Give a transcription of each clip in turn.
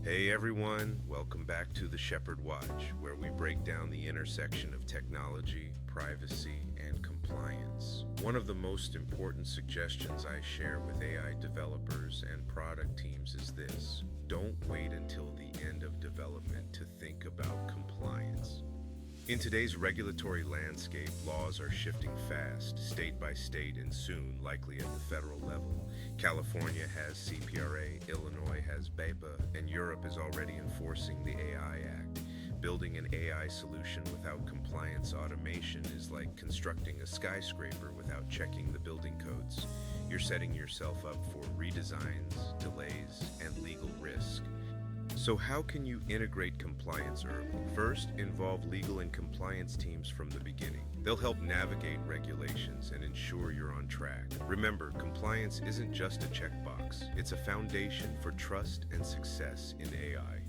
Hey everyone, welcome back to the Sheppard Watch, where we break down the intersection of technology, privacy, and compliance. One of the most important suggestions I share with AI developers and product teams is this: don't wait until the end of development to think about compliance. In today's regulatory landscape, laws are shifting fast, state by state, and soon, likely at the federal level. California has CPRA, Illinois has BEPA, and Europe is already enforcing the AI Act. Building an AI solution without compliance automation is like constructing a skyscraper without checking the building codes. You're setting yourself up for redesigns, delays, and legal risk. So how can you integrate compliance early? First, involve legal and compliance teams from the beginning. They'll help navigate regulations and ensure you're on track. Remember, compliance isn't just a checkbox. It's a foundation for trust and success in AI.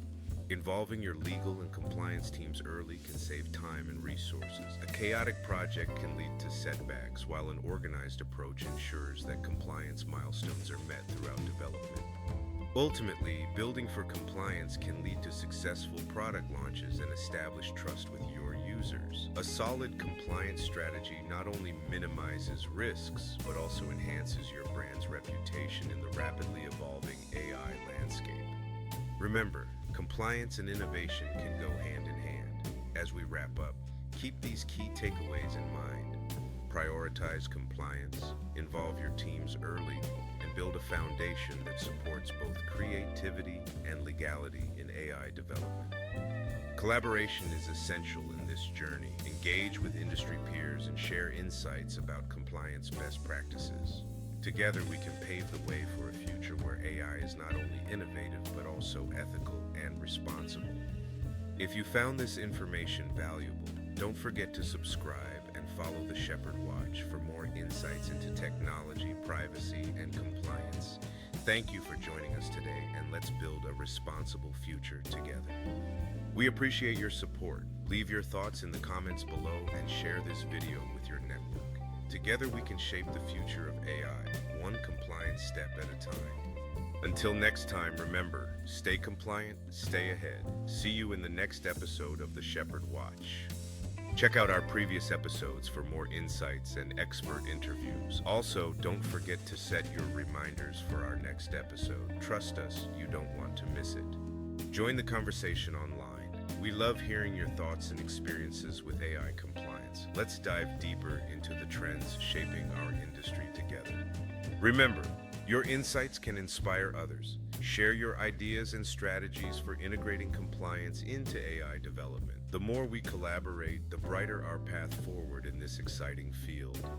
Involving your legal and compliance teams early can save time and resources. A chaotic project can lead to setbacks, while an organized approach ensures that compliance milestones are met throughout development. Ultimately, building for compliance can lead to successful product launches and establish trust with your users. A solid compliance strategy not only minimizes risks, but also enhances your brand's reputation in the rapidly evolving AI landscape. Remember, compliance and innovation can go hand in hand. As we wrap up, keep these key takeaways in mind. Prioritize compliance, involve your teams early, and build a foundation that supports both creativity and legality in AI development. Collaboration is essential in this journey. Engage with industry peers and share insights about compliance best practices. Together, we can pave the way for a future where AI is not only innovative, but also ethical and responsible. If you found this information valuable, don't forget to subscribe and follow the Sheppard Watch for more insights into technology, privacy, and compliance. Thank you for joining us today, and let's build a responsible future together. We appreciate your support. Leave your thoughts in the comments below and share this video with your network. Together we can shape the future of AI, one compliance step at a time. Until next time, remember, stay compliant, stay ahead. See you in the next episode of the Sheppard Watch. Check out our previous episodes for more insights and expert interviews. Also, don't forget to set your reminders for our next episode. Trust us, you don't want to miss it. Join the conversation online. We love hearing your thoughts and experiences with AI compliance. Let's dive deeper into the trends shaping our industry together. Remember, your insights can inspire others. Share your ideas and strategies for integrating compliance into AI development. The more we collaborate, the brighter our path forward in this exciting field.